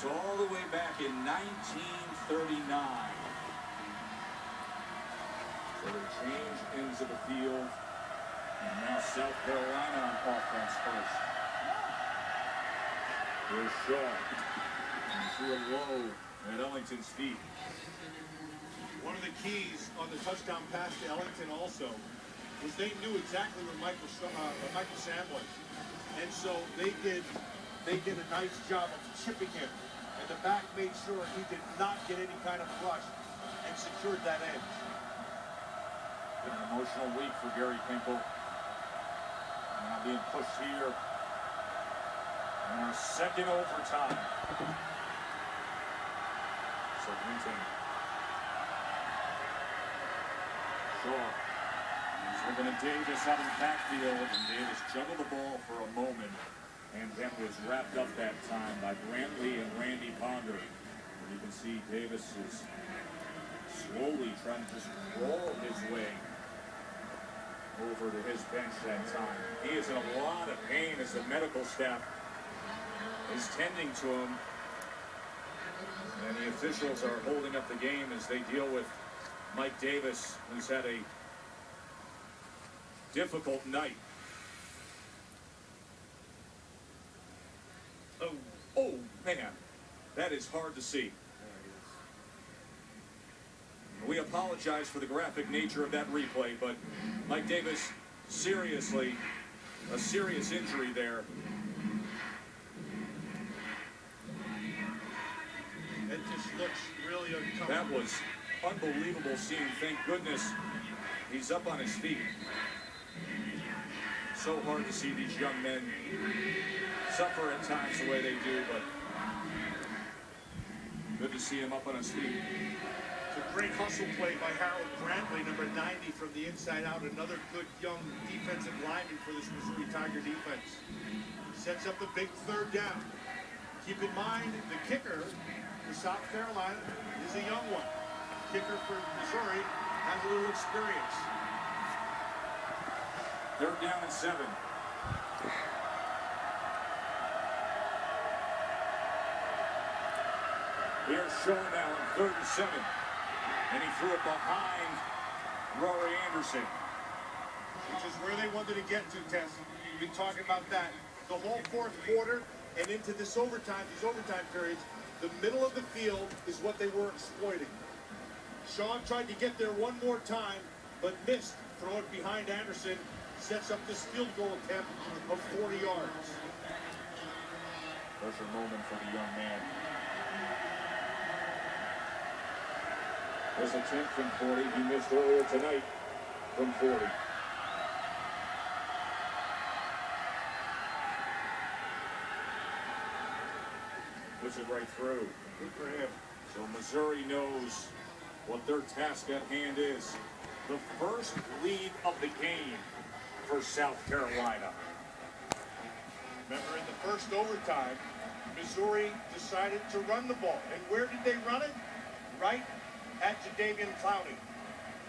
dates all the way back in 1939. So they change ends of the field. And now South Carolina on offense first. Here's Shaw. And threw it low at Ellington's feet. One of the keys on the touchdown pass to Ellington also was they knew exactly where Michael Sam was. And so they did a nice job of chipping him. And the back made sure he did not get any kind of rush and secured that edge. Been an emotional week for Gary Pinkel. Now being pushed here. And our second overtime. So Winton. Shaw. Looking at Davis out of the backfield, and Davis juggled the ball for a moment, and then was wrapped up that time by Brantley and Randy Ponder. And you can see Davis is slowly trying to just roll his way over to his bench that time. He is in a lot of pain as the medical staff is tending to him, and the officials are holding up the game as they deal with Mike Davis, who's had a difficult night. Oh, man, that is hard to see. We apologize for the graphic nature of that replay, but Mike Davis, seriously, a serious injury there. It just looks really uncomfortable. That was unbelievable scene. Thank goodness he's up on his feet. So hard to see these young men suffer at times the way they do, but good to see him up on his feet. It's a great hustle play by Harold Brantley, number 90 from the inside out. Another good young defensive lineman for this Missouri Tiger defense. Sets up the big third down. Keep in mind, the kicker for South Carolina is a young one. Kicker for Missouri has a little experience. Third down and 7. Here's Shaw now on 3rd and 7. And he threw it behind Rory Anderson. Which is where they wanted to get to, Tess. We've been talking about that. The whole fourth quarter and into this overtime, these overtime periods, the middle of the field is what they were exploiting. Shaw tried to get there one more time, but missed. Throw it behind Anderson. Sets up this field goal attempt of 40 yards. Pressure moment for the young man. His attempt from 40, he missed earlier tonight from 40. Puts it right through. Good for him. So Missouri knows what their task at hand is. The first lead of the game for South Carolina. Remember, in the first overtime, Missouri decided to run the ball. And where did they run it? Right at Jadeveon Clowney.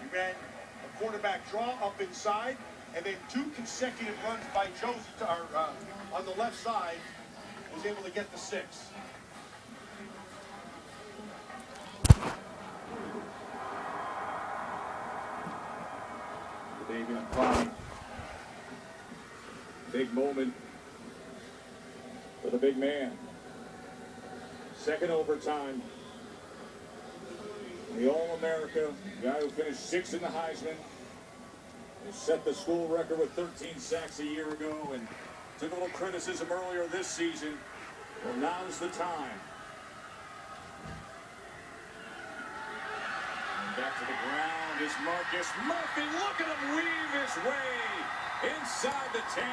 He ran a quarterback draw up inside, and then 2 consecutive runs by Josie on the left side, was able to get the 6. Jadeveon Clowney. Big moment for the big man. Second overtime. The All-America, guy who finished 6th in the Heisman, who set the school record with 13 sacks a year ago and took a little criticism earlier this season. Well, now's the time. And back to the ground is Marcus Murphy. Look at him weave his way inside the 10.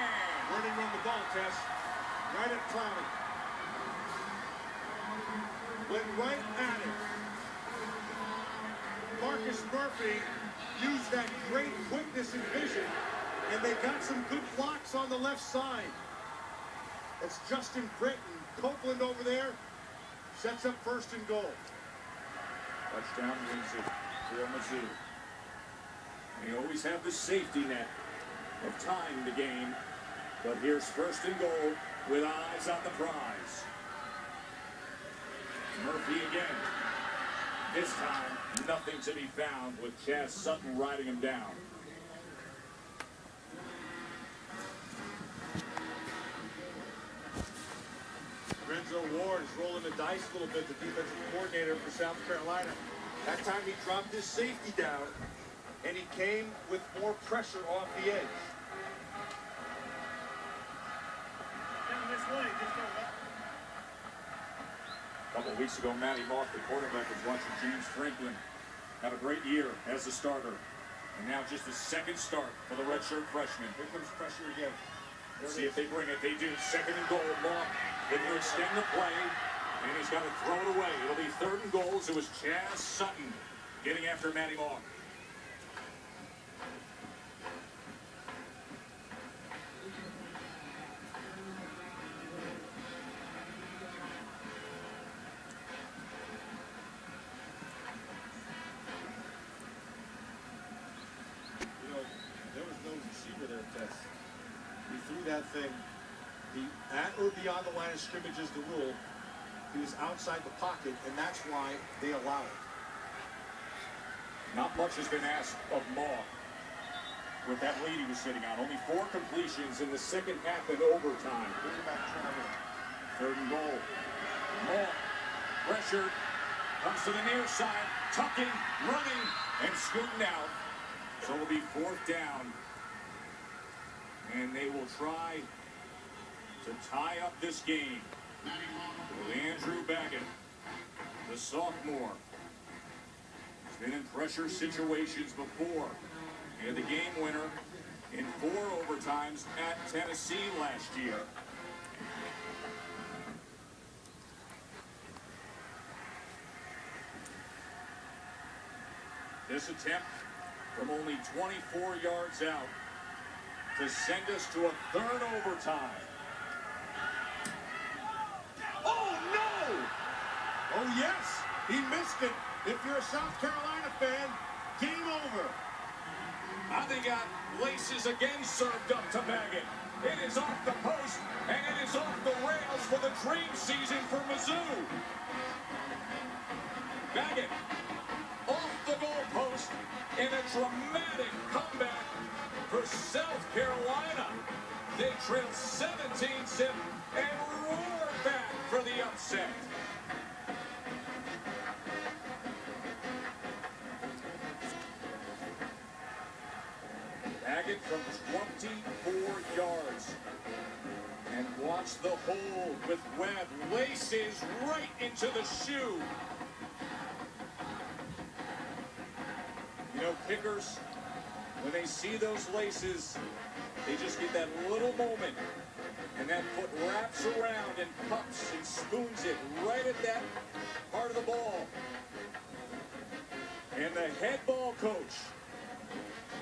Where did he run the ball, Tess? Right at Clowney. Went right at it. Marcus Murphy used that great quickness and vision, and they got some good blocks on the left side. It's Justin Britton. Copeland over there sets up 1st and goal. Touchdown, Lindsay for Mizzou. They always have the safety net of tying the game, but here's 1st and goal with eyes on the prize. Murphy again. This time, nothing to be found with Chaz Sutton riding him down. Renzo Ward is rolling the dice a little bit, the defensive coordinator for South Carolina. That time he dropped his safety down, and he came with more pressure off the edge. A couple of weeks ago, Matty Mock, the quarterback, was watching James Franklin have a great year as a starter. And now just the second start for the redshirt freshman. Here comes pressure again. See if they bring it. They do. Second and goal. Mock looking to extend the play, and he's got to throw it away. It'll be 3rd and goal. It was Chaz Sutton getting after Matty Mock. There was no receiver there, Tess. He threw that thing at or beyond the line of scrimmage is the rule. He was outside the pocket, and that's why they allow it. Not much has been asked of Mock with that lead he was sitting on. Only 4 completions in the second half and overtime. 3rd and goal. Mock pressured, comes to the near side, tucking, running, and scooting out. So it'll be 4th down. And they will try to tie up this game with Andrew Baggett, the sophomore. He's been in pressure situations before. He had the game winner in 4 overtimes at Tennessee last year. This attempt from only 24 yards out to send us to a 3rd overtime. Oh, no! Oh, yes! He missed it. If you're a South Carolina fan, game over. They got laces again served up to Baggett. It is off the post, and it is off the rails for the dream season for Mizzou. Baggett off the goalpost in a dramatic comeback for South Carolina. They trailed 17-0 and roared back for the upset. Baggett from 24 yards. And watch the hold with Webb. Laces right into the shoe. You know, kickers, when they see those laces, they just get that little moment. And that foot wraps around and cups and spoons it right at that part of the ball. And the head ball coach,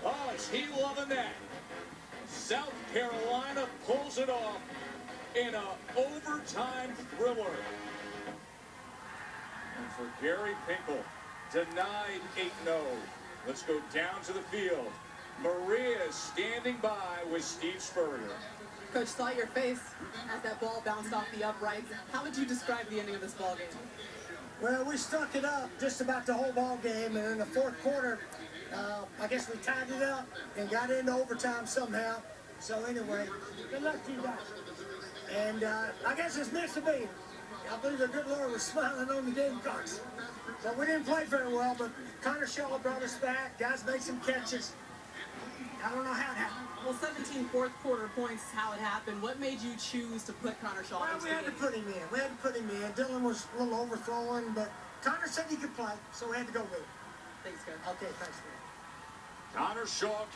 oh, is he loving that? South Carolina pulls it off in an overtime thriller. And for Gary Pinkel, denied 8-0. Let's go down to the field. Maria is standing by with Steve Spurrier. Coach, saw your face as that ball bounced off the uprights. How would you describe the ending of this ball game? Well, we stuck it up just about the whole ball game, and in the 4th quarter, I guess we tied it up and got into overtime somehow. So anyway, good luck to you guys. And I guess it's meant to be. I believe the good Lord was smiling on the Gamecocks. So we didn't play very well, but Connor Shaw brought us back. Guys made some catches. I don't know how it happened. Well, 17 4th quarter points is how it happened. What made you choose to put Connor Shaw Well, into we the had to game? put him in. We had to put him in. Dylan was a little overthrowing, but Connor said he could play, so we had to go with him. Thanks, Coach. Okay, thanks, man. Connor Shaw